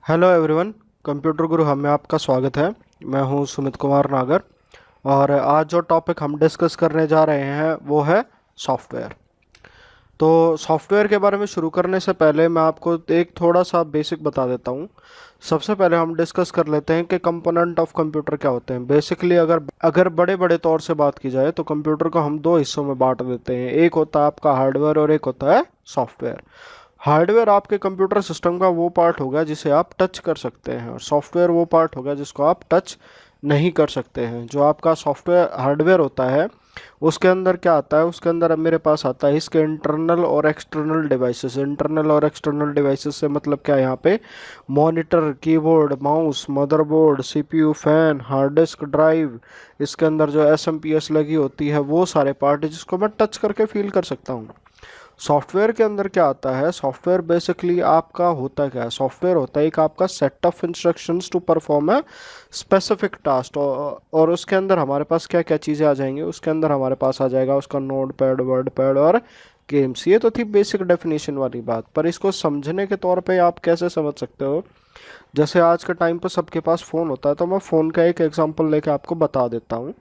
Hello everyone. Computer गुरु हम में आपका स्वागत है। मैं हूं सुमित कुमार नागर और आज जो टॉपिक हम डिस्कस करने जा रहे हैं वो है सॉफ्टवेयर। तो सॉफ्टवेयर के बारे में शुरू करने से पहले मैं आपको एक थोड़ा सा बेसिक बता देता हूं। सबसे पहले हम डिस्कस कर लेते हैं कि कंपोनेंट ऑफ कंप्यूटर क्या होते हैं। बेसिकली अगर अगर बड़े बड़े तौर से बात की जाए तो कंप्यूटर को हम दो हिस्सों में बांट देते हैं। एक होता है आपका हार्डवेयर और एक होता है सॉफ्टवेयर। हार्डवेयर आपके कंप्यूटर सिस्टम का वो पार्ट होगा जिसे आप टच कर सकते हैं और सॉफ्टवेयर वो पार्ट होगा जिसको आप टच नहीं कर सकते हैं। जो आपका सॉफ्टवेयर हार्डवेयर होता है उसके अंदर क्या आता है, उसके अंदर अब मेरे पास आता है इसके इंटरनल और एक्सटर्नल डिवाइसेस। इंटरनल और एक्सटर्नल डिवाइसेस से मतलब क्या है, यहाँ पे monitor, keyboard, mouse, motherboard, CPU, fan, hard disk drive, इसके अंदर जो एसएमपीएस लगी होती है वो सारे पार्ट है जिसको मैं टच करके फील कर सकता हूँ। सॉफ्टवेयर के अंदर क्या आता है, सॉफ्टवेयर बेसिकली आपका होता क्या है, सॉफ्टवेयर होता है एक आपका set of instructions to perform a specific task. और उसके अंदर हमारे पास क्या क्या चीज़ें आ जाएंगी, उसके अंदर हमारे पास आ जाएगा उसका नोट पैड, वर्ड पैड और गेम्स। ये तो थी बेसिक डेफिनेशन वाली बात, पर इसको समझने के तौर पे आप कैसे समझ सकते हो। जैसे आज के टाइम पर सबके पास फ़ोन होता है तो मैं फ़ोन का एक एग्जांपल लेके आपको बता देता हूँ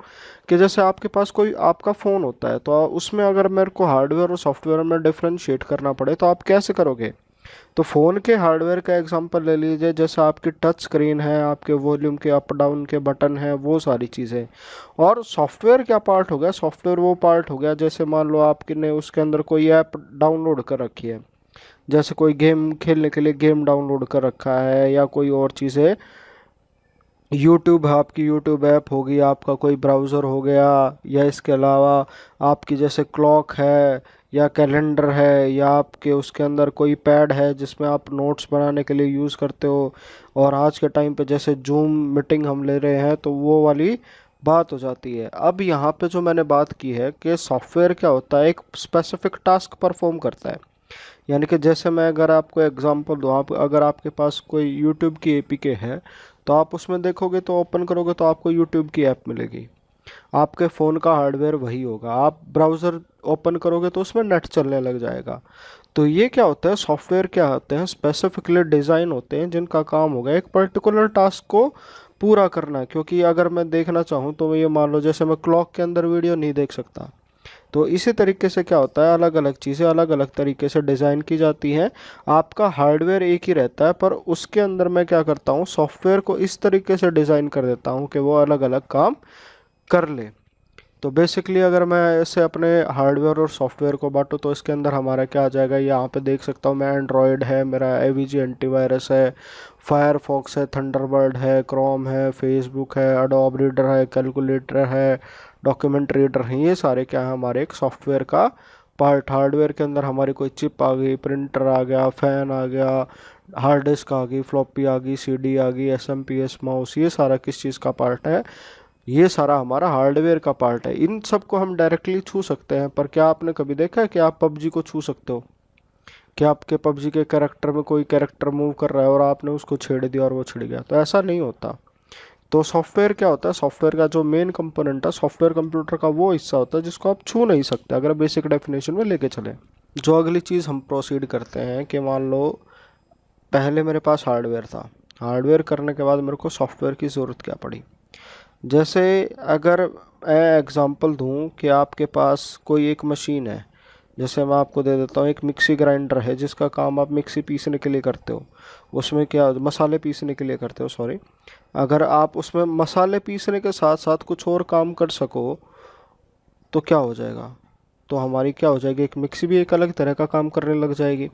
कि जैसे आपके पास कोई आपका फ़ोन होता है तो उसमें अगर मेरे को हार्डवेयर और सॉफ्टवेयर में डिफरेंशिएट करना पड़े तो आप कैसे करोगे। तो फ़ोन के हार्डवेयर का एग्जांपल ले लीजिए, जैसे आपकी टच स्क्रीन है, आपके वॉल्यूम के अप डाउन के बटन हैं, वो सारी चीज़ें। और सॉफ्टवेयर क्या पार्ट हो गया, सॉफ्टवेयर वो पार्ट हो गया जैसे मान लो आपने उसके अंदर कोई ऐप डाउनलोड कर रखी है, जैसे कोई गेम खेलने के लिए गेम डाउनलोड कर रखा है या कोई और चीज़ है। यूट्यूब है, आपकी यूट्यूब ऐप होगी, आपका कोई ब्राउज़र हो गया, या इसके अलावा आपकी जैसे क्लॉक है या कैलेंडर है, या आपके उसके अंदर कोई पैड है जिसमें आप नोट्स बनाने के लिए यूज़ करते हो। और आज के टाइम पे जैसे जूम मीटिंग हम ले रहे हैं तो वो वाली बात हो जाती है। अब यहाँ पे जो मैंने बात की है कि सॉफ्टवेयर क्या होता है, एक स्पेसिफिक टास्क परफॉर्म करता है। यानी कि जैसे मैं अगर आपको एग्जांपल दूँ, आप अगर आपके पास कोई यूट्यूब की एपीके है तो आप उसमें देखोगे तो ओपन करोगे तो आपको यूट्यूब की ऐप मिलेगी। आपके फ़ोन का हार्डवेयर वही होगा। आप ब्राउज़र ओपन करोगे तो उसमें नेट चलने लग जाएगा। तो ये क्या होता है, सॉफ्टवेयर क्या होते हैं, स्पेसिफिकली डिज़ाइन होते हैं जिनका काम होगा एक पर्टिकुलर टास्क को पूरा करना। क्योंकि अगर मैं देखना चाहूँ तो ये मान लो जैसे मैं क्लॉक के अंदर वीडियो नहीं देख सकता, तो इसी तरीके से क्या होता है, अलग अलग चीज़ें अलग अलग तरीके से डिज़ाइन की जाती हैं। आपका हार्डवेयर एक ही रहता है पर उसके अंदर मैं क्या करता हूँ, सॉफ्टवेयर को इस तरीके से डिज़ाइन कर देता हूँ कि वो अलग अलग काम कर ले। तो बेसिकली अगर मैं ऐसे अपने हार्डवेयर और सॉफ्टवेयर को बांटूँ तो इसके अंदर हमारा क्या आ जाएगा, यहाँ पे देख सकता हूँ मैं, एंड्रॉयड है मेरा, एवीजी एंटीवायरस है, फायरफॉक्स है, थंडरबर्ड है, क्रोम है, फेसबुक है, अडोब रीडर है, कैलकुलेटर है, डॉक्यूमेंट रीडर हैं। ये सारे क्या है हमारे एक सॉफ्टवेयर का पार्ट। हार्डवेयर के अंदर हमारी कोई चिप आ गई, प्रिंटर आ गया, फ़ैन आ गया, हार्ड डिस्क आ गई, फ्लॉपी आ गई, सीडी आ गई, एसएमपीएस, माउस, ये सारा किस चीज़ का पार्ट है, ये सारा हमारा हार्डवेयर का पार्ट है। इन सब को हम डायरेक्टली छू सकते हैं, पर क्या आपने कभी देखा है कि आप पबजी को छू सकते हो? क्या आपके पबजी के कैरेक्टर में कोई कैरेक्टर मूव कर रहा है और आपने उसको छेड़ दिया और वो छिड़ गया? तो ऐसा नहीं होता। तो सॉफ्टवेयर क्या होता है, सॉफ्टवेयर का जो मेन कंपोनेंट है, सॉफ्टवेयर कंप्यूटर का वो हिस्सा होता है जिसको आप छू नहीं सकते अगर बेसिक डेफिनेशन में लेके चले। जो अगली चीज़ हम प्रोसीड करते हैं कि मान लो पहले मेरे पास हार्डवेयर था, हार्डवेयर करने के बाद मेरे को सॉफ्टवेयर की ज़रूरत क्या पड़ी। जैसे अगर मैं एग्ज़ाम्पल दूं कि आपके पास कोई एक मशीन है, जैसे मैं आपको दे देता हूँ, एक मिक्सी ग्राइंडर है जिसका काम आप मिक्सी पीसने के लिए करते हो। उसमें क्या, मसाले पीसने के लिए करते हो, सॉरी। अगर आप उसमें मसाले पीसने के साथ साथ कुछ और काम कर सको तो क्या हो जाएगा, तो हमारी क्या हो जाएगी, एक मिक्सी भी एक अलग तरह का काम करने लग जाएगी।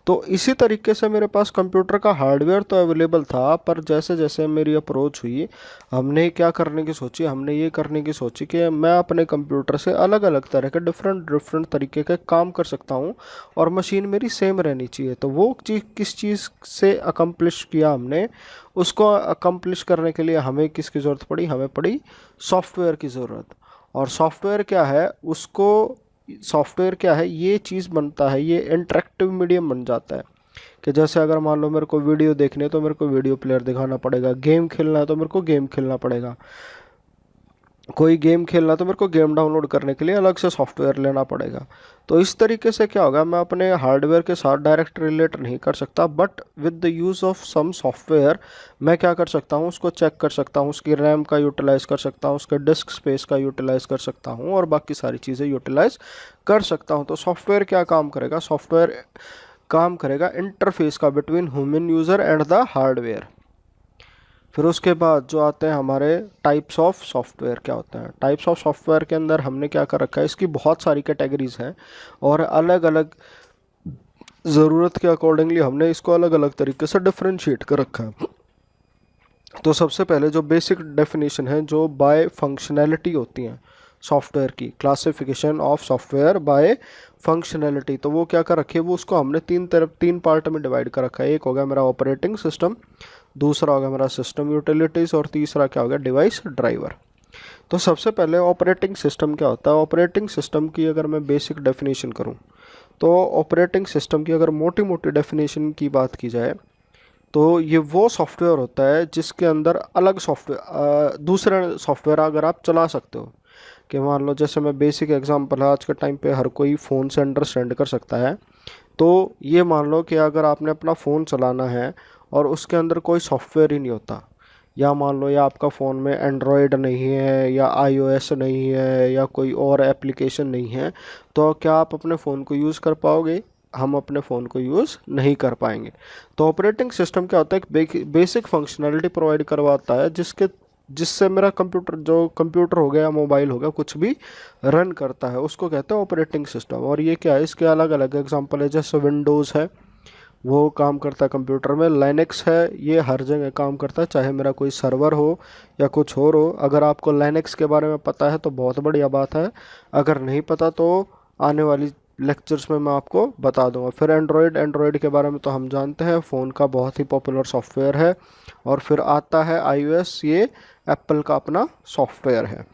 तो इसी तरीके से मेरे पास कंप्यूटर का हार्डवेयर तो अवेलेबल था, पर जैसे जैसे मेरी अप्रोच हुई, हमने क्या करने की सोची, हमने ये करने की सोची कि मैं अपने कंप्यूटर से अलग अलग तरह के डिफरेंट डिफरेंट तरीके के काम कर सकता हूँ और मशीन मेरी सेम रहनी चाहिए। तो वो चीज़ किस चीज़ से अकम्प्लिश किया हमने, उसको अकम्प्लिश करने के लिए हमें किसकी ज़रूरत पड़ी, हमें पड़ी सॉफ्टवेयर की ज़रूरत। और सॉफ्टवेयर क्या है, उसको सॉफ्टवेयर क्या है, ये चीज़ बनता है, ये इंटरेक्टिव मीडियम बन जाता है। कि जैसे अगर मान लो मेरे को वीडियो देखनी है तो मेरे को वीडियो प्लेयर दिखाना पड़ेगा, गेम खेलना है तो मेरे को गेम खेलना पड़ेगा। कोई गेम खेलना तो मेरे को गेम डाउनलोड करने के लिए अलग से सॉफ्टवेयर लेना पड़ेगा। तो इस तरीके से क्या होगा, मैं अपने हार्डवेयर के साथ डायरेक्ट रिलेट नहीं कर सकता, but with the use of some software मैं क्या कर सकता हूँ, उसको चेक कर सकता हूँ, उसकी रैम का यूटिलाइज़ कर सकता हूँ, उसके डिस्क स्पेस का यूटिलाइज़ कर सकता हूँ और बाकी सारी चीज़ें यूटिलाइज़ कर सकता हूँ। तो सॉफ्टवेयर क्या काम करेगा, सॉफ्टवेयर काम करेगा इंटरफेस का between human user and the hardware. फिर उसके बाद जो आते हैं हमारे टाइप्स ऑफ सॉफ्टवेयर, क्या होता है टाइप्स ऑफ सॉफ्टवेयर के अंदर हमने क्या कर रखा है, इसकी बहुत सारी कैटेगरीज हैं और अलग अलग ज़रूरत के अकॉर्डिंगली हमने इसको अलग अलग तरीके से डिफरेंशिएट कर रखा है। तो सबसे पहले जो बेसिक डेफिनेशन है, जो बाय फंक्शनैलिटी होती हैं सॉफ्टवेयर की, classification of software by functionality, तो वो क्या कर रखी है, वो उसको हमने तीन पार्ट में डिवाइड कर रखा है। एक हो गया मेरा ऑपरेटिंग सिस्टम, दूसरा हो गया मेरा सिस्टम यूटिलिटीज़ और तीसरा क्या हो गया, डिवाइस ड्राइवर। तो सबसे पहले ऑपरेटिंग सिस्टम क्या होता है। ऑपरेटिंग सिस्टम की अगर मैं बेसिक डेफिनेशन करूं, तो ऑपरेटिंग सिस्टम की अगर मोटी मोटी डेफिनेशन की बात की जाए तो ये वो सॉफ्टवेयर होता है जिसके अंदर अलग सॉफ्टवेयर दूसरे सॉफ्टवेयर अगर आप चला सकते हो। कि मान लो जैसे मैं बेसिक एग्जांपल है, आज के टाइम पे हर कोई फ़ोन से अंडरस्टैंड कर सकता है। तो ये मान लो कि अगर आपने अपना फ़ोन चलाना है और उसके अंदर कोई सॉफ्टवेयर ही नहीं होता, या मान लो या आपका फ़ोन में एंड्रॉयड नहीं है या आईओएस नहीं है या कोई और एप्लीकेशन नहीं है, तो क्या आप अपने फ़ोन को यूज़ कर पाओगे? हम अपने फ़ोन को यूज़ नहीं कर पाएंगे। तो ऑपरेटिंग सिस्टम क्या होता है, एक बेसिक फंक्शनैलिटी प्रोवाइड करवाता है जिससे मेरा कंप्यूटर हो गया या मोबाइल हो गया कुछ भी रन करता है, उसको कहते हैं ऑपरेटिंग सिस्टम। और ये क्या है, इसके अलग अलग एग्जांपल है, जैसे विंडोज़ है वो काम करता है कंप्यूटर में, लाइनेक्स है ये हर जगह काम करता है, चाहे मेरा कोई सर्वर हो या कुछ और हो। अगर आपको लाइनेक्स के बारे में पता है तो बहुत बढ़िया बात है, अगर नहीं पता तो आने वाली लेक्चर्स में मैं आपको बता दूंगा। फिर एंड्रॉयड के बारे में तो हम जानते हैं, फ़ोन का बहुत ही पॉपुलर सॉफ्टवेयर है। और फिर आता है आईओएस, ये एप्पल का अपना सॉफ्टवेयर है।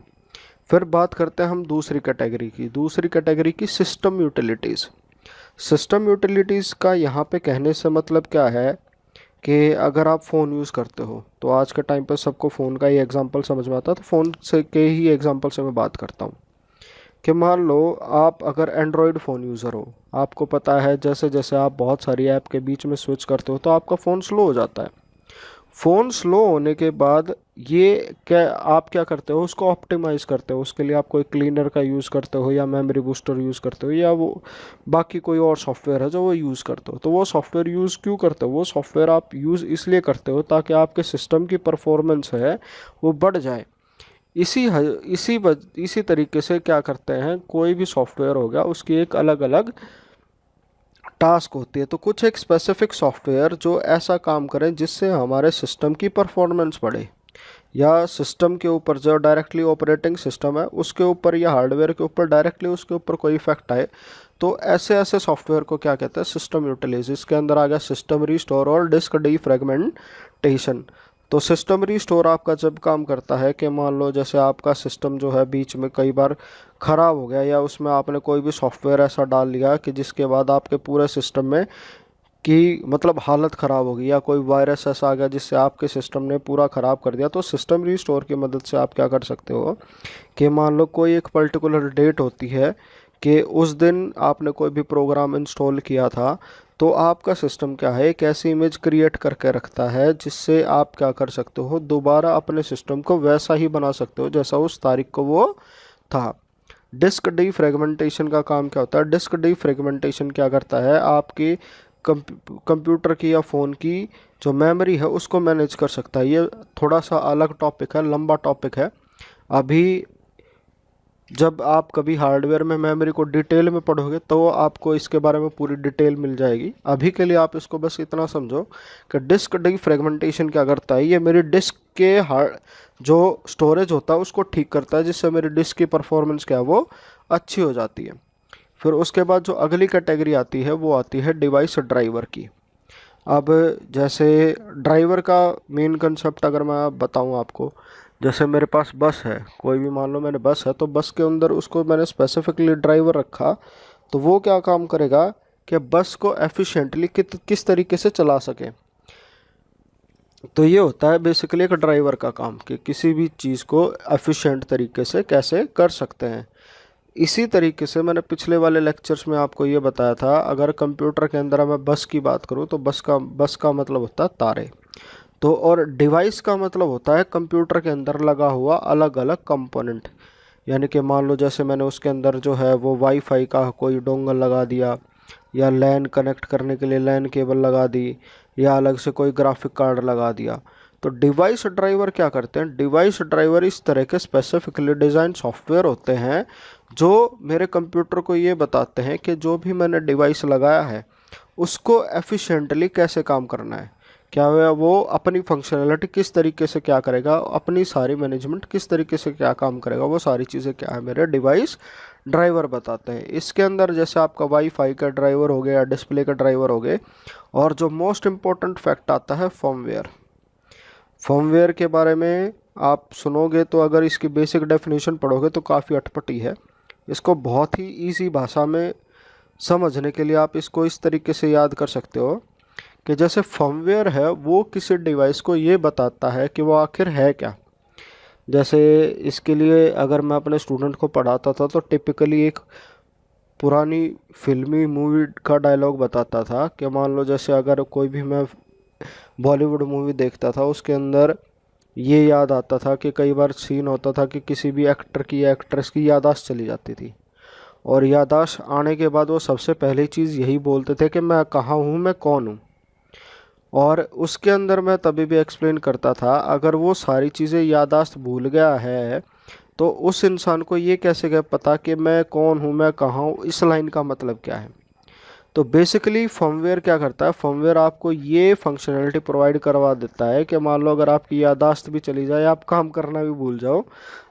फिर बात करते हैं हम दूसरी कैटेगरी की सिस्टम यूटिलिटीज़। सिस्टम यूटिलिटीज़ का यहाँ पे कहने से मतलब क्या है कि अगर आप फ़ोन यूज़ करते हो, तो आज के टाइम पे सबको फ़ोन का ही एग्जांपल समझ में आता है, तो फ़ोन से के ही एग्जांपल से मैं बात करता हूँ। कि मान लो आप अगर एंड्रॉयड फ़ोन यूज़र हो, आपको पता है जैसे जैसे आप बहुत सारी ऐप के बीच में स्विच करते हो तो आपका फ़ोन स्लो हो जाता है। फ़ोन स्लो होने के बाद ये क्या आप क्या करते हो, उसको ऑप्टिमाइज़ करते हो, उसके लिए आप कोई क्लीनर का यूज़ करते हो या मेमोरी बूस्टर यूज़ करते हो या वो बाकी कोई और सॉफ्टवेयर है जो वो यूज़ करते हो। तो वो सॉफ्टवेयर यूज़ क्यों करते हो, वो सॉफ्टवेयर आप यूज़ इसलिए करते हो ताकि आपके सिस्टम की परफॉर्मेंस है वो बढ़ जाए। इसी तरीके से क्या करते हैं, कोई भी सॉफ्टवेयर हो गया उसकी एक अलग अलग टास्क होती है। तो कुछ एक स्पेसिफिक सॉफ्टवेयर जो ऐसा काम करें जिससे हमारे सिस्टम की परफॉर्मेंस बढ़े, या सिस्टम के ऊपर जो डायरेक्टली ऑपरेटिंग सिस्टम है उसके ऊपर या हार्डवेयर के ऊपर डायरेक्टली उसके ऊपर कोई इफेक्ट आए, तो ऐसे ऐसे सॉफ्टवेयर को क्या कहते हैं, सिस्टम यूटिलाइज। इसके अंदर आ गया सिस्टम रीस्टोर और डिस्क डीफ्रेगमेंटेशन। तो सिस्टम रीस्टोर आपका जब काम करता है कि मान लो जैसे आपका सिस्टम जो है बीच में कई बार ख़राब हो गया, या उसमें आपने कोई भी सॉफ्टवेयर ऐसा डाल लिया कि जिसके बाद आपके पूरे सिस्टम में कि मतलब हालत ख़राब हो गई, या कोई वायरस ऐसा आ गया जिससे आपके सिस्टम ने पूरा ख़राब कर दिया। तो सिस्टम रीस्टोर की मदद से आप क्या कर सकते हो कि मान लो कोई एक पर्टिकुलर डेट होती है कि उस दिन आपने कोई भी प्रोग्राम इंस्टॉल किया था, तो आपका सिस्टम क्या है, एक ऐसी इमेज क्रिएट करके रखता है जिससे आप क्या कर सकते हो, दोबारा अपने सिस्टम को वैसा ही बना सकते हो जैसा उस तारीख को वो था। डिस्क डीफ्रेगमेंटेशन का काम क्या होता है, डिस्क डीफ्रेगमेंटेशन क्या करता है, आपकी कंप्यूटर की या फ़ोन की जो मेमोरी है उसको मैनेज कर सकता है। ये थोड़ा सा अलग टॉपिक है, लंबा टॉपिक है। अभी जब आप कभी हार्डवेयर में मेमोरी को डिटेल में पढ़ोगे तो आपको इसके बारे में पूरी डिटेल मिल जाएगी। अभी के लिए आप इसको बस इतना समझो कि डिस्क डीफ्रेगमेंटेशन क्या करता है, ये मेरी डिस्क के हार्ड जो स्टोरेज होता है उसको ठीक करता है, जिससे मेरी डिस्क की परफॉर्मेंस क्या है वो अच्छी हो जाती है। फिर उसके बाद जो अगली कैटेगरी आती है वो आती है डिवाइस ड्राइवर की। अब जैसे ड्राइवर का मेन कंसेप्ट अगर मैं बताऊं आपको, जैसे मेरे पास बस है, कोई भी मान लो मैंने बस है, तो बस के अंदर उसको मैंने स्पेसिफिकली ड्राइवर रखा, तो वो क्या काम करेगा कि बस को एफिशिएंटली किस तरीके से चला सके। तो ये होता है बेसिकली एक ड्राइवर का काम कि किसी भी चीज़ को एफिशिएंट तरीके से कैसे कर सकते हैं। इसी तरीके से मैंने पिछले वाले लेक्चर्स में आपको ये बताया था, अगर कंप्यूटर के अंदर मैं बस की बात करूँ तो बस का मतलब होता है तारे। तो और डिवाइस का मतलब होता है कंप्यूटर के अंदर लगा हुआ अलग अलग कंपोनेंट। यानी कि मान लो जैसे मैंने उसके अंदर जो है वो वाईफाई का कोई डोंगल लगा दिया, या लैन कनेक्ट करने के लिए लैन केबल लगा दी, या अलग से कोई ग्राफिक कार्ड लगा दिया। तो डिवाइस ड्राइवर क्या करते हैं, डिवाइस ड्राइवर इस तरह के स्पेसिफिकली डिज़ाइन सॉफ्टवेयर होते हैं जो मेरे कंप्यूटर को ये बताते हैं कि जो भी मैंने डिवाइस लगाया है उसको एफिशिएंटली कैसे काम करना है, क्या वो अपनी फंक्शनैलिटी किस तरीके से क्या करेगा, अपनी सारी मैनेजमेंट किस तरीके से क्या काम करेगा, वो सारी चीज़ें क्या है मेरे डिवाइस ड्राइवर बताते हैं। इसके अंदर जैसे आपका वाईफाई का ड्राइवर हो गया, डिस्प्ले का ड्राइवर हो गए, और जो मोस्ट इम्पोर्टेंट फैक्ट आता है फर्मवेयर। फर्मवेयर के बारे में आप सुनोगे तो अगर इसकी बेसिक डेफिनेशन पढ़ोगे तो काफ़ी अटपटी है। इसको बहुत ही ईजी भाषा में समझने के लिए आप इसको इस तरीके से याद कर सकते हो कि जैसे फर्मवेयर है वो किसी डिवाइस को ये बताता है कि वो आखिर है क्या। जैसे इसके लिए अगर मैं अपने स्टूडेंट को पढ़ाता था तो टिपिकली एक पुरानी फिल्मी मूवी का डायलॉग बताता था कि मान लो जैसे अगर कोई भी मैं बॉलीवुड मूवी देखता था उसके अंदर ये याद आता था कि कई बार सीन होता था कि किसी भी एक्टर की या एक्ट्रेस की याददाश्त चली जाती थी, और याददाश्त आने के बाद वो सबसे पहली चीज़ यही बोलते थे कि मैं कहाँ हूँ, मैं कौन हूँ। और उसके अंदर मैं तभी भी एक्सप्लेन करता था अगर वो सारी चीज़ें याददाश्त भूल गया है तो उस इंसान को ये कैसे क्या पता कि मैं कौन हूँ, मैं कहाँ हूँ, इस लाइन का मतलब क्या है। तो बेसिकली फर्मवेयर क्या करता है, फर्मवेयर आपको ये फंक्शनैलिटी प्रोवाइड करवा देता है कि मान लो अगर आपकी याददाश्त भी चली जाए, आप काम करना भी भूल जाओ,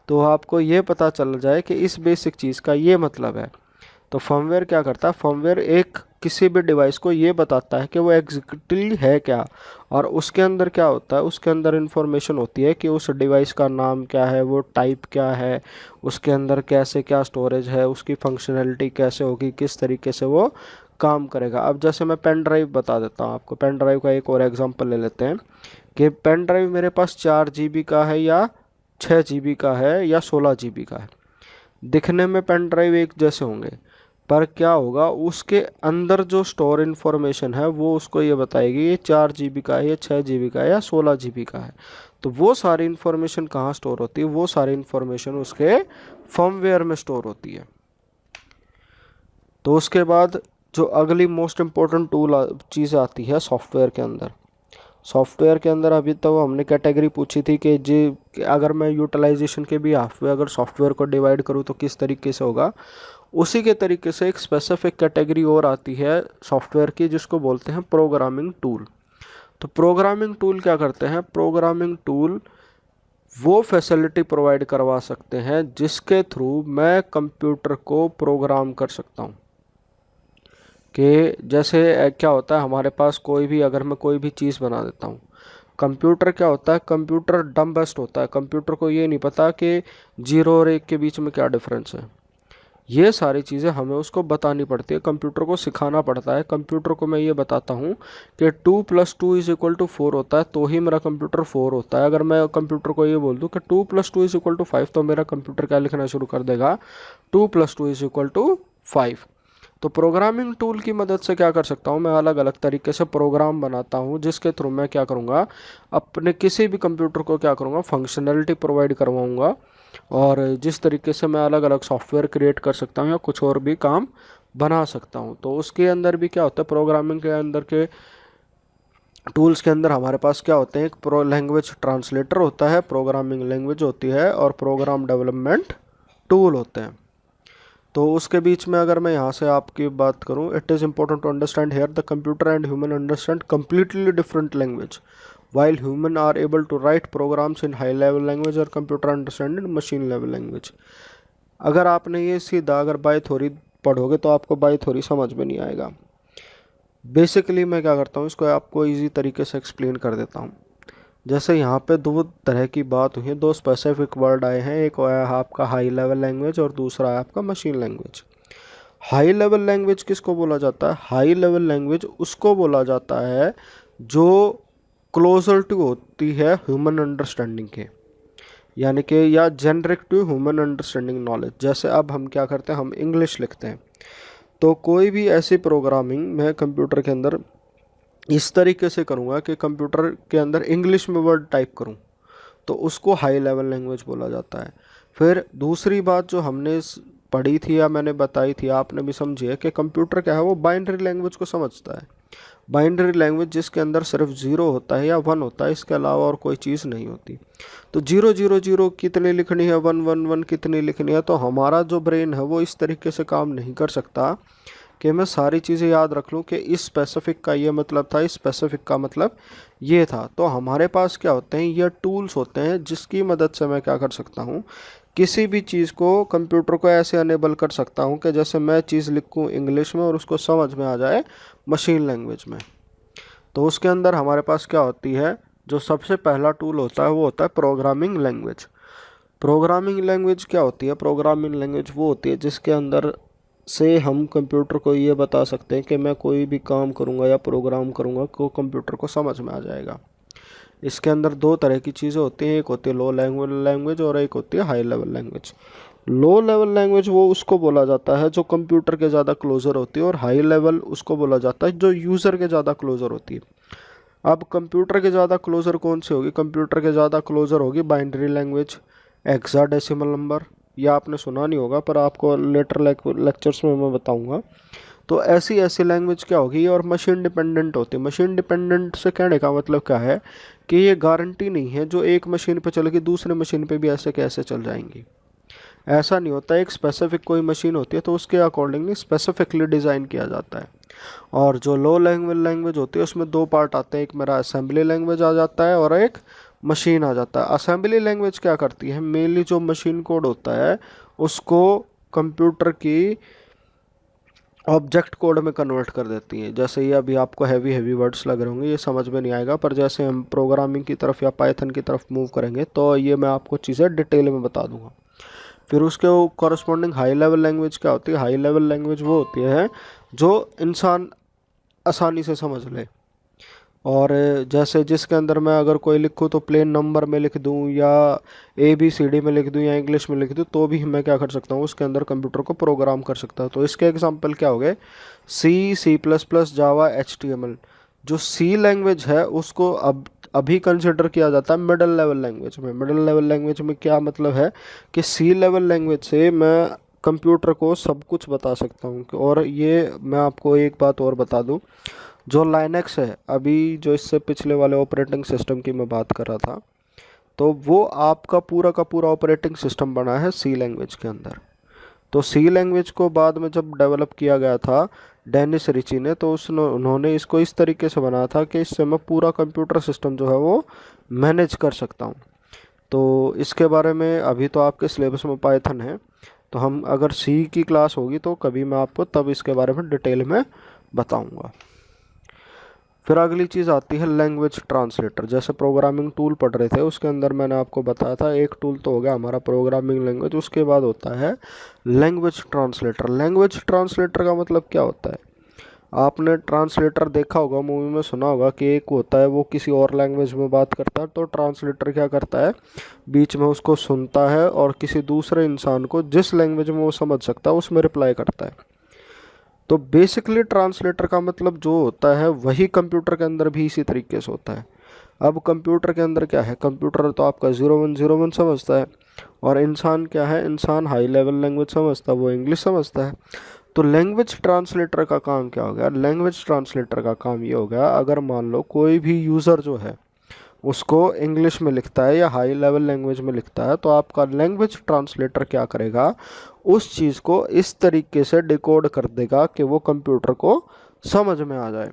तो आपको ये पता चल जाए कि इस बेसिक चीज़ का ये मतलब है। तो फर्मवेयर क्या करता है, फर्मवेयर एक किसी भी डिवाइस को ये बताता है कि वो एग्जैक्टली है क्या, और उसके अंदर क्या होता है, उसके अंदर इंफॉर्मेशन होती है कि उस डिवाइस का नाम क्या है, वो टाइप क्या है, उसके अंदर कैसे क्या स्टोरेज है, उसकी फंक्शनैलिटी कैसे होगी, किस तरीके से वो काम करेगा। अब जैसे मैं पेन ड्राइव बता देता हूँ आपको, पेन ड्राइव का एक और एग्जांपल ले लेते हैं कि पेन ड्राइव मेरे पास 4 GB का है या 6 GB का है या 16 GB का है। दिखने में पेन ड्राइव एक जैसे होंगे, पर क्या होगा उसके अंदर जो स्टोर इन्फॉर्मेशन है वो उसको ये बताएगी ये 4 GB का है, ये 6 GB का है या 16 GB का है। तो वो सारी इन्फॉर्मेशन कहाँ स्टोर होती है, वो सारी इन्फॉर्मेशन उसके फर्मवेयर में स्टोर होती है। तो उसके बाद जो अगली मोस्ट इम्पोर्टेंट चीज़ आती है सॉफ्टवेयर के अंदर। सॉफ्टवेयर के अंदर अभी तो हमने कैटेगरी पूछी थी कि जी कि अगर मैं यूटिलाइजेशन के भी हाफ में अगर सॉफ्टवेयर को डिवाइड करूँ तो किस तरीके से होगा। उसी के तरीके से एक स्पेसिफिक कैटेगरी और आती है सॉफ्टवेयर की जिसको बोलते हैं प्रोग्रामिंग टूल। तो प्रोग्रामिंग टूल क्या करते हैं, प्रोग्रामिंग टूल वो फैसिलिटी प्रोवाइड करवा सकते हैं जिसके थ्रू मैं कंप्यूटर को प्रोग्राम कर सकता हूँ। कि जैसे क्या होता है हमारे पास कोई भी अगर मैं कोई भी चीज़ बना देता हूँ, कंप्यूटर क्या होता है, कंप्यूटर डम बेस्ट होता है, कंप्यूटर को ये नहीं पता कि 0 और 1 के बीच में क्या डिफरेंस है। ये सारी चीज़ें हमें उसको बतानी पड़ती है, कंप्यूटर को सिखाना पड़ता है। कंप्यूटर को मैं ये बताता हूँ कि 2 + 2 = 4 होता है तो ही मेरा कंप्यूटर 4 होता है। अगर मैं कंप्यूटर को ये बोल दूँ कि 2 + 2 = 5 तो मेरा कंप्यूटर क्या लिखना शुरू कर देगा, 2 + 2 = 5। तो प्रोग्रामिंग टूल की मदद से क्या कर सकता हूँ, मैं अलग अलग तरीके से प्रोग्राम बनाता हूँ जिसके थ्रू मैं क्या करूँगा, अपने किसी भी कंप्यूटर को क्या करूँगा, फंक्शनैलिटी प्रोवाइड करवाऊँगा। और जिस तरीके से मैं अलग अलग सॉफ्टवेयर क्रिएट कर सकता हूँ या कुछ और भी काम बना सकता हूँ। तो उसके अंदर भी क्या होता है, प्रोग्रामिंग के अंदर के टूल्स के अंदर हमारे पास क्या होते हैं, एक प्रो लैंग्वेज ट्रांसलेटर होता है, प्रोग्रामिंग लैंग्वेज होती है, और प्रोग्राम डेवलपमेंट टूल होते हैं। तो उसके बीच में अगर मैं यहाँ से आपकी बात करूँ, it is important to understand here the computer and human understand completely different language while human are able to write programs in high level language और computer understand in machine level language। अगर आपने ये सीधा अगर bye theory पढ़ोगे तो आपको bye theory समझ में नहीं आएगा। बेसिकली मैं क्या करता हूँ, इसको आपको इजी तरीके से एक्सप्लेन कर देता हूँ। जैसे यहाँ पे दो तरह की बात हुई है, दो स्पेसिफिक वर्ड आए हैं, एक है आपका हाई लेवल लैंग्वेज और दूसरा है आपका machine language. High level language किसको बोला जाता है, हाई लेवल लैंग्वेज उसको बोला जाता है जो क्लोजर टू होती है ह्यूमन अंडरस्टैंडिंग के, यानी कि या generic to human understanding knowledge. जैसे अब हम क्या करते हैं, हम इंग्लिश लिखते हैं, तो कोई भी ऐसी प्रोग्रामिंग मैं कंप्यूटर के अंदर इस तरीके से करूँगा कि कंप्यूटर के अंदर इंग्लिश में वर्ड टाइप करूँ, तो उसको हाई लेवल लैंग्वेज बोला जाता है। फिर दूसरी बात जो हमने पढ़ी थी या मैंने बताई थी, आपने भी समझी है कि कंप्यूटर क्या है, वो बाइनरी लैंग्वेज को समझता है। बाइनरी लैंग्वेज जिसके अंदर सिर्फ ज़ीरो होता है या वन होता है, इसके अलावा और कोई चीज़ नहीं होती। तो 0 0 0 कितनी लिखनी है, 1 1 1 कितनी लिखनी है, तो हमारा जो ब्रेन है वो इस तरीके से काम नहीं कर सकता कि मैं सारी चीज़ें याद रख लूँ कि इस स्पेसिफिक का ये मतलब था, इस स्पेसिफिक का मतलब ये था। तो हमारे पास क्या होते हैं, ये टूल्स होते हैं जिसकी मदद से मैं क्या कर सकता हूँ, किसी भी चीज़ को, कंप्यूटर को ऐसे अनेबल कर सकता हूँ कि जैसे मैं चीज़ लिखूँ इंग्लिश में और उसको समझ में आ जाए मशीन लैंग्वेज में। तो उसके अंदर हमारे पास क्या होती है, जो सबसे पहला टूल होता है वो होता है प्रोग्रामिंग लैंग्वेज। प्रोग्रामिंग लैंग्वेज क्या होती है, प्रोग्रामिंग लैंग्वेज वो होती है जिसके अंदर से हम कंप्यूटर को ये बता सकते हैं कि मैं कोई भी काम करूँगा या प्रोग्राम करूँगा तो कंप्यूटर को समझ में आ जाएगा। इसके अंदर दो तरह की चीज़ें होती हैं, एक होती है लो लेवल लैंग्वेज और एक होती है high level language. Low level language वो उसको बोला जाता है जो कंप्यूटर के ज़्यादा क्लोज़र होती है, और हाई लेवल उसको बोला जाता है जो यूज़र के ज़्यादा क्लोज़र होती है। अब कंप्यूटर के ज़्यादा क्लोज़र कौन सी होगी, कंप्यूटर के ज़्यादा क्लोज़र होगी बाइनरी लैंग्वेज, हेक्साडेसिमल नंबर। या आपने सुना नहीं होगा पर आपको लेटर लेक्चर्स में मैं बताऊंगा। तो ऐसी ऐसी लैंग्वेज क्या होगी, और मशीन डिपेंडेंट होती है। मशीन डिपेंडेंट से कहने का मतलब क्या है कि ये गारंटी नहीं है जो एक मशीन पे चलेगी दूसरे मशीन पे भी ऐसे कैसे चल जाएंगी, ऐसा नहीं होता। एक स्पेसिफिक कोई मशीन होती है तो उसके अकॉर्डिंगली स्पेसिफिकली डिज़ाइन किया जाता है। और जो लो लैंग्वेज होती है उसमें दो पार्ट आते हैं, एक मेरा असेंबली लैंग्वेज आ जाता है और एक मशीन आ जाता है। असेंबली लैंग्वेज क्या करती है, मेनली जो मशीन कोड होता है उसको कंप्यूटर की ऑब्जेक्ट कोड में कन्वर्ट कर देती है। जैसे ये अभी आपको हैवी वर्ड्स लग रहे होंगे, ये समझ में नहीं आएगा, पर जैसे हम प्रोग्रामिंग की तरफ या पाइथन की तरफ मूव करेंगे तो ये मैं आपको चीज़ें डिटेल में बता दूंगा। फिर उसके कॉरस्पॉन्डिंग हाई लेवल लैंग्वेज क्या होती है, हाई लेवल लैंग्वेज वो होती है जो इंसान आसानी से समझ ले। और जैसे जिसके अंदर मैं अगर कोई लिखूँ तो प्लेन नंबर में लिख दूँ या ABCD में लिख दूँ या इंग्लिश में लिख दूँ तो भी मैं क्या कर सकता हूँ, उसके अंदर कंप्यूटर को प्रोग्राम कर सकता हूँ। तो इसके एग्जांपल क्या हो गए, C++, जावा, HTML। जो C लैंग्वेज है उसको अब अभी कंसिडर किया जाता है मिडिल लेवल लैंग्वेज में। मिडिल लेवल लैंग्वेज में क्या मतलब है कि C लेवल लैंग्वेज से मैं कंप्यूटर को सब कुछ बता सकता हूँ। और ये मैं आपको एक बात और बता दूँ, जो लाइनक्स है अभी, जो इससे पिछले वाले ऑपरेटिंग सिस्टम की मैं बात कर रहा था, तो वो आपका पूरा का पूरा ऑपरेटिंग सिस्टम बना है सी लैंग्वेज के अंदर। तो सी लैंग्वेज को बाद में जब डेवलप किया गया था डेनिस रिची ने, तो उन्होंने इसको इस तरीके से बनाया था कि इससे मैं पूरा कंप्यूटर सिस्टम जो है वो मैनेज कर सकता हूँ। तो इसके बारे में अभी तो आपके सिलेबस में पाइथन है, तो हम अगर सी की क्लास होगी तो कभी मैं आपको तब इसके बारे में डिटेल में बताऊँगा। फिर अगली चीज़ आती है लैंग्वेज ट्रांसलेटर। जैसे प्रोग्रामिंग टूल पढ़ रहे थे उसके अंदर मैंने आपको बताया था एक टूल तो हो गया हमारा प्रोग्रामिंग लैंग्वेज, उसके बाद होता है लैंग्वेज ट्रांसलेटर। लैंग्वेज ट्रांसलेटर का मतलब क्या होता है, आपने ट्रांसलेटर देखा होगा, मूवी में सुना होगा कि एक होता है वो किसी और लैंग्वेज में बात करता है, तो ट्रांसलेटर क्या करता है, बीच में उसको सुनता है और किसी दूसरे इंसान को जिस लैंग्वेज में वो समझ सकता है उसमें रिप्लाई करता है। तो बेसिकली ट्रांसलेटर का मतलब जो होता है वही कंप्यूटर के अंदर भी इसी तरीके से होता है। अब कंप्यूटर के अंदर क्या है, कंप्यूटर तो आपका 0101 समझता है, और इंसान क्या है, इंसान हाई लेवल लैंग्वेज समझता है, वो इंग्लिश समझता है। तो लैंग्वेज ट्रांसलेटर का काम क्या हो गया, लैंग्वेज ट्रांसलेटर का काम ये हो गया, अगर मान लो कोई भी यूज़र जो है उसको इंग्लिश में लिखता है या हाई लेवल लैंग्वेज में लिखता है, तो आपका लैंग्वेज ट्रांसलेटर क्या करेगा, उस चीज़ को इस तरीके से डिकोड कर देगा कि वो कंप्यूटर को समझ में आ जाए।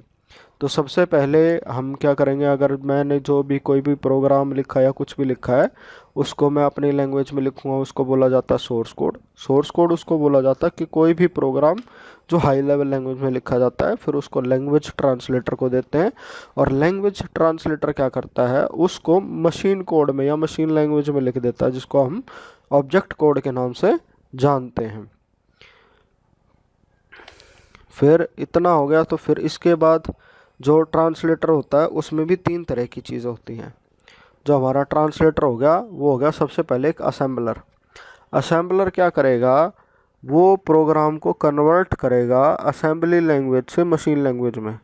तो सबसे पहले हम क्या करेंगे, अगर मैंने जो भी कोई भी प्रोग्राम लिखा या कुछ भी लिखा है उसको मैं अपनी लैंग्वेज में लिखूंगा, उसको बोला जाता है सोर्स कोड। सोर्स कोड उसको बोला जाता है कि कोई भी प्रोग्राम जो हाई लेवल लैंग्वेज में लिखा जाता है फिर उसको लैंग्वेज ट्रांसलेटर को देते हैं, और लैंग्वेज ट्रांसलेटर क्या करता है, उसको मशीन कोड में या मशीन लैंग्वेज में लिख देता है, जिसको हम ऑब्जेक्ट कोड के नाम से जानते हैं। फिर इतना हो गया, तो फिर इसके बाद जो ट्रांसलेटर होता है उसमें भी 3 तरह की चीज़ें होती हैं। जो हमारा ट्रांसलेटर हो गया वो हो गया सबसे पहले एक असेंबलर। असेंबलर क्या करेगा, वो प्रोग्राम को कन्वर्ट करेगा असेंबली लैंग्वेज से मशीन लैंग्वेज में।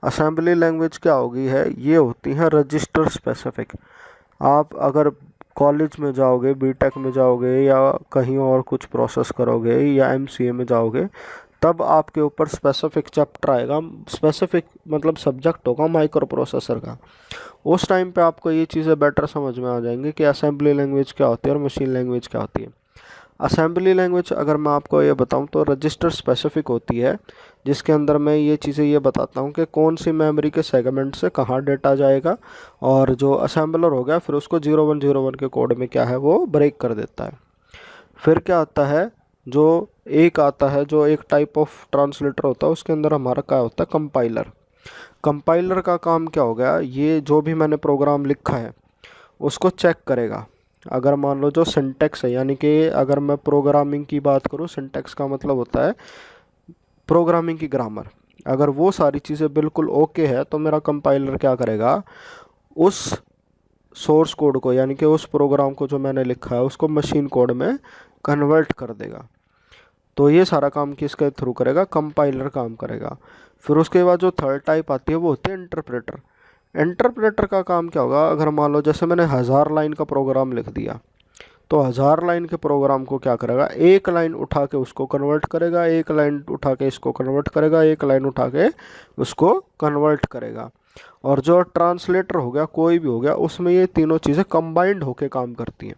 असेंबली लैंग्वेज क्या होगी है, ये होती हैं रजिस्टर स्पेसिफिक। आप अगर कॉलेज में जाओगे, बीटेक में जाओगे या कहीं और कुछ प्रोसेस करोगे या एमसीए में जाओगे, तब आपके ऊपर स्पेसिफिक चैप्टर आएगा। स्पेसिफिक मतलब सब्जेक्ट होगा माइक्रो प्रोसेसर का। उस टाइम पे आपको ये चीज़ें बेटर समझ में आ जाएंगी कि असेंबली लैंग्वेज क्या होती है और मशीन लैंग्वेज क्या होती है। असेंबली लैंग्वेज अगर मैं आपको ये बताऊं तो रजिस्टर स्पेसिफिक होती है, जिसके अंदर मैं ये चीज़ें ये बताता हूं कि कौन सी मेमोरी के सेगमेंट से कहाँ डेटा जाएगा, और जो असेंबलर हो गया फिर उसको 0101 के कोड में क्या है वो ब्रेक कर देता है। फिर क्या आता है, जो एक आता है जो एक टाइप ऑफ ट्रांसलेटर होता है, उसके अंदर हमारा क्या होता है कंपाइलर। कंपाइलर का काम क्या हो गया, ये जो भी मैंने प्रोग्राम लिखा है उसको चेक करेगा। अगर मान लो जो सिंटैक्स है, यानी कि अगर मैं प्रोग्रामिंग की बात करूँ, सिंटैक्स का मतलब होता है प्रोग्रामिंग की ग्रामर, अगर वो सारी चीज़ें बिल्कुल ओके है तो मेरा कंपाइलर क्या करेगा, उस सोर्स कोड को यानी कि उस प्रोग्राम को जो मैंने लिखा है उसको मशीन कोड में कन्वर्ट कर देगा। तो ये सारा काम किसके थ्रू करेगा, कंपाइलर काम करेगा। फिर उसके बाद जो थर्ड टाइप आती है वो होती है इंटरप्रेटर। इंटरप्रेटर का काम क्या होगा, अगर मान लो जैसे मैंने 1000 लाइन का प्रोग्राम लिख दिया, तो 1000 लाइन के प्रोग्राम को क्या करेगा, एक लाइन उठा के उसको कन्वर्ट करेगा, एक लाइन उठा के इसको कन्वर्ट करेगा, एक लाइन उठा के उसको कन्वर्ट करेगा। और जो ट्रांसलेटर हो गया, कोई भी हो गया, उसमें ये तीनों चीज़ें कंबाइंड होके काम करती हैं।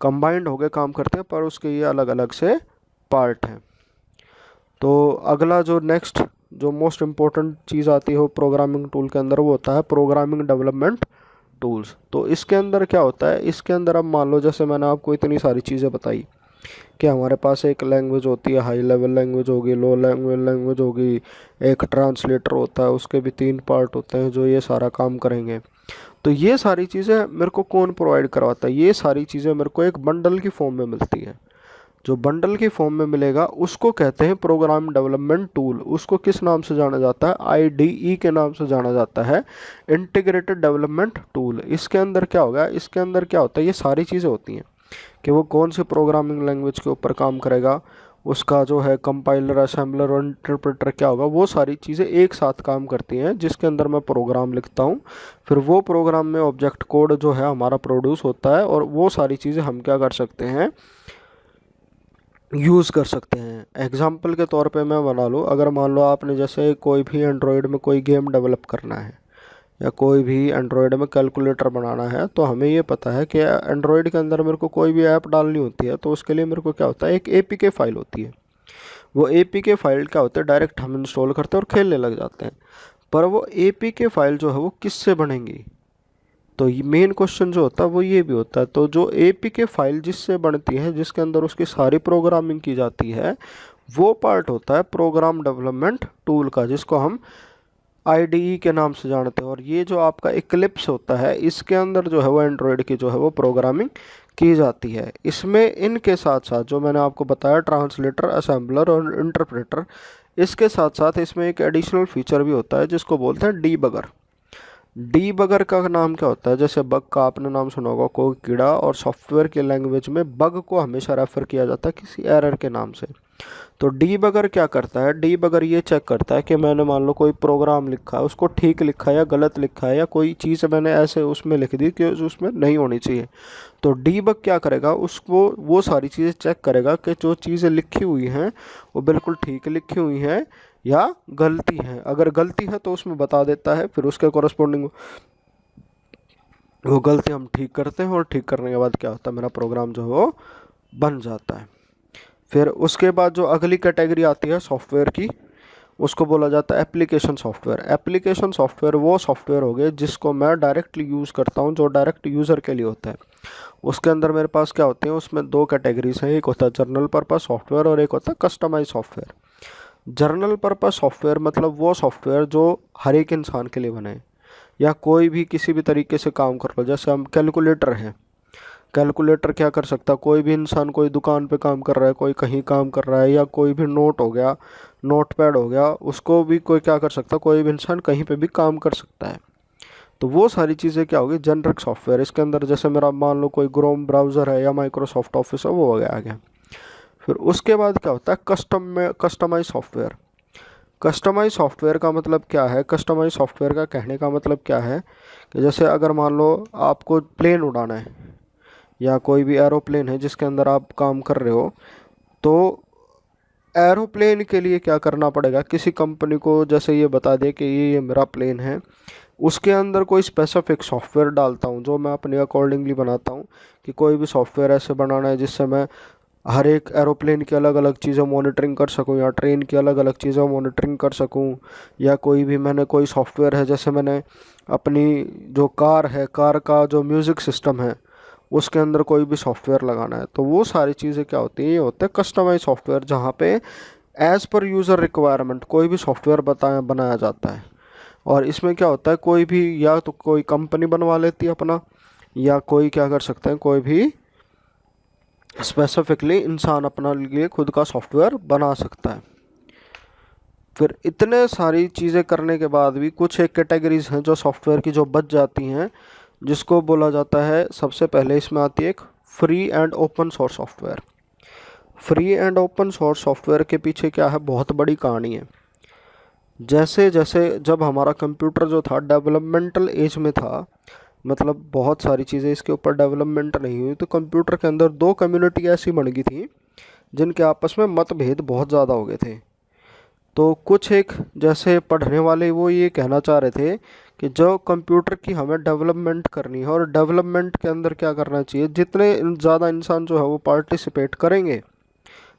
कंबाइंड होके काम करते हैं पर उसके ये अलग अलग से पार्ट हैं। तो अगला जो नेक्स्ट जो मोस्ट इम्पोर्टेंट चीज़ आती है वो प्रोग्रामिंग टूल के अंदर, वो होता है प्रोग्रामिंग डेवलपमेंट टूल्स। तो इसके अंदर क्या होता है, इसके अंदर अब मान लो जैसे मैंने आपको इतनी सारी चीज़ें बताई कि हमारे पास एक लैंग्वेज होती है, हाई लेवल लैंग्वेज होगी, लो लेवल लैंग्वेज होगी, एक ट्रांसलेटर होता है, उसके भी 3 पार्ट होते हैं जो ये सारा काम करेंगे। तो ये सारी चीज़ें मेरे को कौन प्रोवाइड करवाता है, ये सारी चीज़ें मेरे को एक बंडल की फॉर्म में मिलती है। जो बंडल की फॉर्म में मिलेगा उसको कहते हैं प्रोग्राम डेवलपमेंट टूल। उसको किस नाम से जाना जाता है, आईडीई के नाम से जाना जाता है, इंटीग्रेटेड डेवलपमेंट टूल। इसके अंदर क्या होगा, इसके अंदर क्या होता है, ये सारी चीज़ें होती हैं कि वो कौन से प्रोग्रामिंग लैंग्वेज के ऊपर काम करेगा, उसका जो है कंपाइलर, असेंबलर और इंटरप्रेटर क्या होगा, वो सारी चीज़ें एक साथ काम करती हैं, जिसके अंदर मैं प्रोग्राम लिखता हूँ। फिर वो प्रोग्राम में ऑब्जेक्ट कोड जो है हमारा प्रोड्यूस होता है, और वो सारी चीज़ें हम क्या कर सकते हैं, यूज़ कर सकते हैं। एग्जाम्पल के तौर पे मैं बना लूँ, अगर मान लो आपने जैसे कोई भी एंड्रॉयड में कोई गेम डेवलप करना है या कोई भी एंड्रॉयड में कैलकुलेटर बनाना है, तो हमें ये पता है कि एंड्रॉयड के अंदर मेरे को कोई भी ऐप डालनी होती है, तो उसके लिए मेरे को क्या होता है, एक एपीके फाइल होती है। वो एपीके फाइल क्या होता है, डायरेक्ट हम इंस्टॉल करते हैं और खेलने लग जाते हैं। पर वो एपीके फाइल जो है वो किससे बनेंगी, तो ये मेन क्वेश्चन जो होता है वो ये भी होता है। तो जो एपीके फाइल जिससे बनती है, जिसके अंदर उसकी सारी प्रोग्रामिंग की जाती है, वो पार्ट होता है प्रोग्राम डेवलपमेंट टूल का, जिसको हम आईडीई के नाम से जानते हैं। और ये जो आपका इक्लिप्स होता है, इसके अंदर जो है वो एंड्रॉयड की जो है वो प्रोग्रामिंग की जाती है। इसमें इनके साथ साथ जो मैंने आपको बताया ट्रांसलेटर, असेंबलर और इंटरप्रेटर, इसके साथ साथ इसमें एक एडिशनल फीचर भी होता है जिसको बोलते हैं डीबगर। डीबगर का नाम क्या होता है, जैसे बग का आपने नाम सुना होगा, कोई कीड़ा, और सॉफ्टवेयर के लैंग्वेज में बग को हमेशा रेफर किया जाता है किसी एरर के नाम से। तो डीबगर क्या करता है, डीबगर ये चेक करता है कि मैंने मान लो कोई प्रोग्राम लिखा है, उसको ठीक लिखा है या गलत लिखा है, या कोई चीज़ मैंने ऐसे उसमें लिख दी कि उसमें नहीं होनी चाहिए। तो डीबग क्या करेगा, उसको वो सारी चीज़ें चेक करेगा कि जो चीज़ें लिखी हुई हैं वो बिल्कुल ठीक लिखी हुई हैं या गलती है। अगर गलती है तो उसमें बता देता है, फिर उसके कॉरस्पॉन्डिंग वो गलती हम ठीक करते हैं, और ठीक करने के बाद क्या होता है, मेरा प्रोग्राम जो है वो बन जाता है। फिर उसके बाद जो अगली कैटेगरी आती है सॉफ्टवेयर की, उसको बोला जाता है एप्लीकेशन सॉफ्टवेयर। एप्लीकेशन सॉफ्टवेयर वो सॉफ्टवेयर हो गए जिसको मैं डायरेक्टली यूज़ करता हूँ, जो डायरेक्ट यूज़र के लिए होता है। उसके अंदर मेरे पास क्या होते हैं, उसमें 2 कैटेगरीज हैं, एक होता है जनरल पर्पस सॉफ्टवेयर और एक होता है customise software. General purpose software मतलब वो सॉफ्टवेयर जो हर एक इंसान के लिए बने, या कोई भी किसी भी तरीके से काम कर लो। जैसे हम कैलकुलेटर हैं, कैलकुलेटर क्या कर सकता है, कोई भी इंसान कोई दुकान पे काम कर रहा है, कोई कहीं काम कर रहा है, या कोई भी नोट हो गया, नोट पैड हो गया, उसको भी कोई क्या कर सकता है, कोई भी इंसान कहीं पे भी काम कर सकता है। तो वो सारी चीज़ें क्या होगी, जेनरिक सॉफ्टवेयर। इसके अंदर जैसे मेरा मान लो कोई क्रोम ब्राउज़र है या माइक्रोसॉफ्ट ऑफिस है, वो आ गया। फिर उसके बाद क्या होता है, कस्टमाइज सॉफ्टवेयर। कस्टमाइज सॉफ्टवेयर का मतलब क्या है, कस्टमाइज सॉफ्टवेयर का कहने का मतलब क्या है कि जैसे अगर मान लो आपको प्लेन उड़ाना है या कोई भी एरोप्लेन है जिसके अंदर आप काम कर रहे हो, तो एरोप्लेन के लिए क्या करना पड़ेगा, किसी कंपनी को जैसे ये बता दे कि ये मेरा प्लेन है, उसके अंदर कोई स्पेसिफिक सॉफ्टवेयर डालता हूँ जो मैं अपने अकॉर्डिंगली बनाता हूँ कि कोई भी सॉफ्टवेयर ऐसे बनाना है जिससे मैं हर एक एरोप्लेन की अलग अलग चीज़ें मॉनिटरिंग कर सकूं, या ट्रेन की अलग अलग चीज़ें मॉनिटरिंग कर सकूं, या कोई भी मैंने कोई सॉफ्टवेयर है, जैसे मैंने अपनी जो कार है, कार का जो म्यूज़िक सिस्टम है उसके अंदर कोई भी सॉफ्टवेयर लगाना है। तो वो सारी चीज़ें क्या होती हैं, ये होते हैं कस्टमाइज सॉफ्टवेयर, जहाँ पे एज़ पर यूज़र रिक्वायरमेंट कोई भी सॉफ्टवेयर बनाया जाता है। और इसमें क्या होता है, कोई भी या तो कोई कंपनी बनवा लेती है अपना, या कोई क्या कर सकते हैं, कोई भी स्पेसिफिकली इंसान अपना लिए खुद का सॉफ्टवेयर बना सकता है। फिर इतने सारी चीज़ें करने के बाद भी कुछ एक कैटेगरीज हैं जो सॉफ्टवेयर की जो बच जाती हैं, जिसको बोला जाता है, सबसे पहले इसमें आती है एक free and open source software. Free and open source software के पीछे क्या है, बहुत बड़ी कहानी है। जैसे जैसे जब हमारा कंप्यूटर जो था डेवलपमेंटल एज में था, मतलब बहुत सारी चीज़ें इसके ऊपर डेवलपमेंट नहीं हुई, तो कंप्यूटर के अंदर दो कम्युनिटी ऐसी बन गई थी जिनके आपस में मतभेद बहुत ज़्यादा हो गए थे। तो कुछ एक जैसे पढ़ने वाले वो ये कहना चाह रहे थे कि जो कंप्यूटर की हमें डेवलपमेंट करनी है, और डेवलपमेंट के अंदर क्या करना चाहिए, जितने ज़्यादा इंसान जो है वो पार्टिसिपेट करेंगे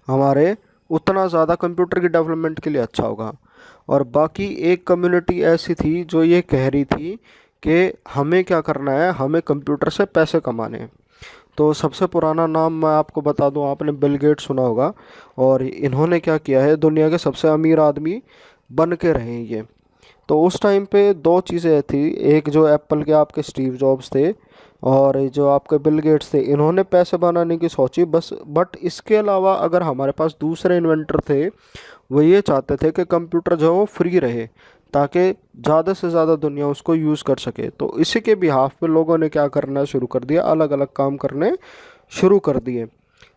हमारे, उतना ज़्यादा कंप्यूटर की डेवलपमेंट के लिए अच्छा होगा। और बाकी एक कम्युनिटी ऐसी थी जो ये कह रही थी कि हमें क्या करना है, हमें कंप्यूटर से पैसे कमाने हैं। तो सबसे पुराना नाम मैं आपको बता दूं, आपने बिल गेट्स सुना होगा, और इन्होंने क्या किया है, दुनिया के सबसे अमीर आदमी बन के रहे हैं ये। तो उस टाइम पे दो चीज़ें थी, एक जो एप्पल के आपके स्टीव जॉब्स थे, और जो आपके बिल गेट्स थे, इन्होंने पैसे बनाने की सोची बस। बट इसके अलावा अगर हमारे पास दूसरे इन्वेंटर थे, वो ये चाहते थे कि कंप्यूटर जो है वो फ्री रहे, ताकि ज़्यादा से ज़्यादा दुनिया उसको यूज़ कर सके। तो इसी के बिहाफ पे लोगों ने क्या करना शुरू कर दिया, अलग अलग काम करने शुरू कर दिए।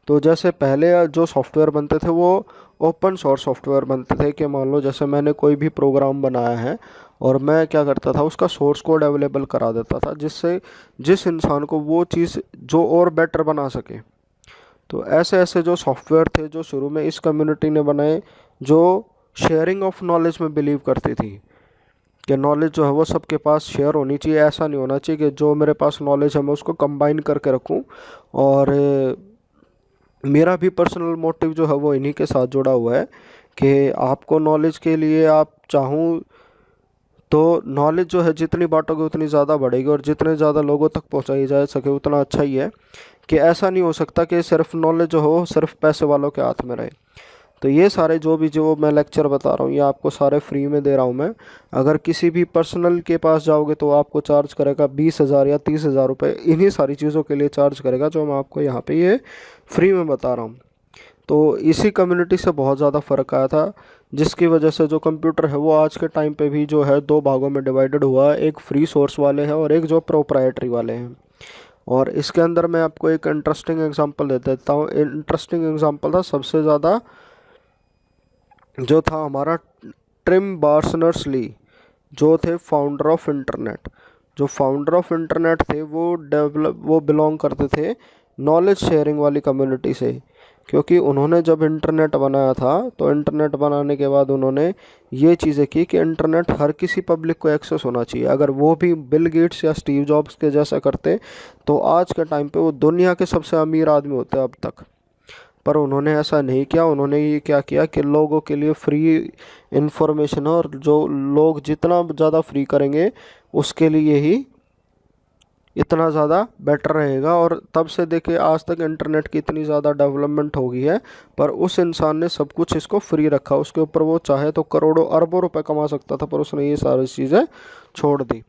तो जैसे पहले जो सॉफ्टवेयर बनते थे वो ओपन सोर्स सॉफ्टवेयर बनते थे, कि मान लो जैसे मैंने कोई भी प्रोग्राम बनाया है और मैं क्या करता था, उसका सोर्स कोड अवेलेबल करा देता था, जिससे जिस इंसान को वो चीज़ जो और बेटर बना सके। तो ऐसे ऐसे जो सॉफ्टवेयर थे जो शुरू में इस कम्युनिटी ने बनाए, जो शेयरिंग ऑफ नॉलेज में बिलीव करती थी कि नॉलेज जो है वो सबके पास शेयर होनी चाहिए। ऐसा नहीं होना चाहिए कि जो मेरे पास नॉलेज है मैं उसको कंबाइन करके रखूं, और मेरा भी पर्सनल मोटिव जो है वो इन्हीं के साथ जुड़ा हुआ है कि आपको नॉलेज के लिए आप चाहूँ तो नॉलेज जो है जितनी बांटोगे उतनी ज़्यादा बढ़ेगी, और जितने ज़्यादा लोगों तक पहुँचाई जा सके उतना अच्छा ही है। कि ऐसा नहीं हो सकता कि सिर्फ नॉलेज जो हो सिर्फ पैसे वालों के हाथ में रहे। तो ये सारे जो मैं लेक्चर बता रहा हूँ ये आपको सारे फ्री में दे रहा हूँ मैं। अगर किसी भी पर्सनल के पास जाओगे तो आपको चार्ज करेगा 20,000 या 30,000 रुपये, इन्हीं सारी चीज़ों के लिए चार्ज करेगा जो मैं आपको यहाँ पे ये फ्री में बता रहा हूँ। तो इसी कम्युनिटी से बहुत ज़्यादा फ़र्क आया था, जिसकी वजह से जो कंप्यूटर है वो आज के टाइम पे भी जो है दो भागों में डिवाइडेड हुआ है, एक फ्री सोर्स वाले हैं और एक जो प्रोप्राइटरी वाले हैं। और इसके अंदर मैं आपको एक इंटरेस्टिंग एग्जांपल दे देता हूँ। इंटरेस्टिंग एग्जांपल था सबसे ज़्यादा जो था हमारा टिम बर्नर्स ली, जो थे फाउंडर ऑफ इंटरनेट। जो फाउंडर ऑफ इंटरनेट थे वो बिलोंग करते थे नॉलेज शेयरिंग वाली कम्युनिटी से, क्योंकि उन्होंने जब इंटरनेट बनाया था तो इंटरनेट बनाने के बाद उन्होंने ये चीज़ें की कि इंटरनेट हर किसी पब्लिक को एक्सेस होना चाहिए। अगर वो भी बिल गेट्स या स्टीव जॉब्स के जैसा करते तो आज के टाइम पे वो दुनिया के सबसे अमीर आदमी होते अब तक। पर उन्होंने ऐसा नहीं किया। उन्होंने ये क्या किया कि लोगों के लिए फ्री इंफॉर्मेशन, और जो लोग जितना ज़्यादा फ्री करेंगे उसके लिए ही इतना ज़्यादा बेटर रहेगा। और तब से देखिए आज तक इंटरनेट की इतनी ज़्यादा डेवलपमेंट हो गई है, पर उस इंसान ने सब कुछ इसको फ्री रखा। उसके ऊपर वो चाहे तो करोड़ों अरबों रुपए कमा सकता था, पर उसने ये सारी चीज़ें छोड़ दी।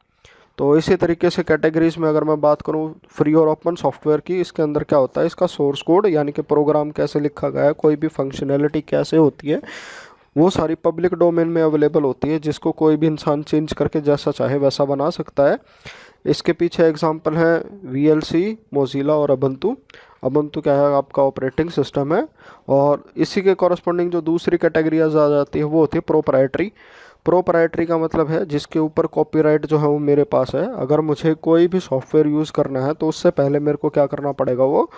तो इसी तरीके से कैटेगरीज में अगर मैं बात करूं फ्री और ओपन सॉफ्टवेयर की, इसके अंदर क्या होता है, इसका सोर्स कोड यानी कि प्रोग्राम कैसे लिखा गया है, कोई भी फंक्शनैलिटी कैसे होती है, वो सारी पब्लिक डोमेन में अवेलेबल होती है, जिसको कोई भी इंसान चेंज करके जैसा चाहे वैसा बना सकता है। इसके पीछे एग्जांपल है VLC, मोजिला और अबंतु। अबंतु क्या है, आपका ऑपरेटिंग सिस्टम है। और इसी के कॉरस्पॉन्डिंग जो दूसरी कैटेगरीज आ जाती है वो होती है प्रोपराइटरी। प्रोपराइटरी का मतलब है जिसके ऊपर कॉपीराइट जो है वो मेरे पास है। अगर मुझे कोई भी सॉफ्टवेयर यूज़ करना है तो उससे पहले मेरे को क्या करना पड़ेगा, वो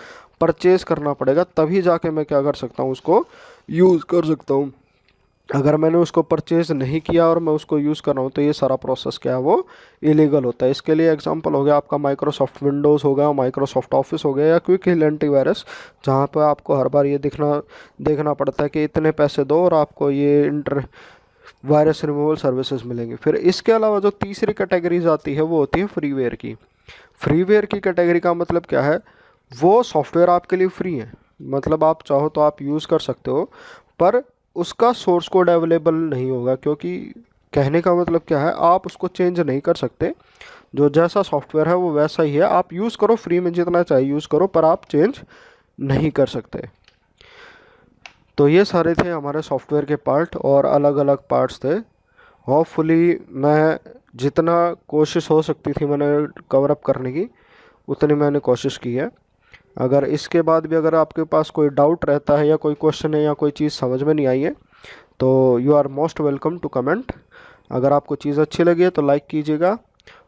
परचेज करना पड़ेगा, तभी जाके मैं क्या कर सकता हूँ, उसको यूज़ कर सकता हूँ। अगर मैंने उसको परचेज नहीं किया और मैं उसको यूज़ कर रहा हूँ तो ये सारा प्रोसेस क्या है, वो इलीगल होता है। इसके लिए एग्जांपल हो गया आपका माइक्रोसॉफ्ट विंडोज़ हो गया, माइक्रोसॉफ्ट ऑफिस हो गया, या क्विक हिल एंटीवायरस, जहाँ पर आपको हर बार ये देखना पड़ता है कि इतने पैसे दो और आपको ये वायरस रिमूवल सर्विसेज मिलेंगी। फिर इसके अलावा जो तीसरी कैटेगरीज आती है वो होती है फ्रीवेयर की। फ्रीवेयर की कैटेगरी का मतलब क्या है, वो सॉफ्टवेयर आपके लिए फ्री है, मतलब आप चाहो तो आप यूज़ कर सकते हो, पर उसका सोर्स कोड अवेलेबल नहीं होगा, क्योंकि कहने का मतलब क्या है, आप उसको चेंज नहीं कर सकते। जो जैसा सॉफ्टवेयर है वो वैसा ही है, आप यूज़ करो, फ्री में जितना चाहिए यूज़ करो, पर आप चेंज नहीं कर सकते। तो ये सारे थे हमारे सॉफ्टवेयर के पार्ट, और अलग अलग पार्ट्स थे। होपफुली मैं जितना कोशिश हो सकती थी मैंने कवर अप करने की, उतनी मैंने कोशिश की है। अगर इसके बाद भी अगर आपके पास कोई डाउट रहता है या कोई क्वेश्चन है या कोई चीज़ समझ में नहीं आई है तो you are most welcome to comment. अगर आपको चीज़ अच्छी लगी है तो लाइक कीजिएगा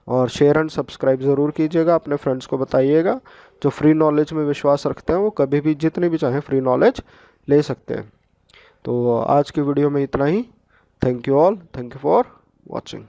और शेयर एंड सब्सक्राइब ज़रूर कीजिएगा, अपने फ्रेंड्स को बताइएगा। जो फ्री नॉलेज में विश्वास रखते हैं वो कभी भी जितनी भी चाहें फ्री नॉलेज ले सकते हैं। तो आज की वीडियो में इतना ही। Thank you all, thank you for watching.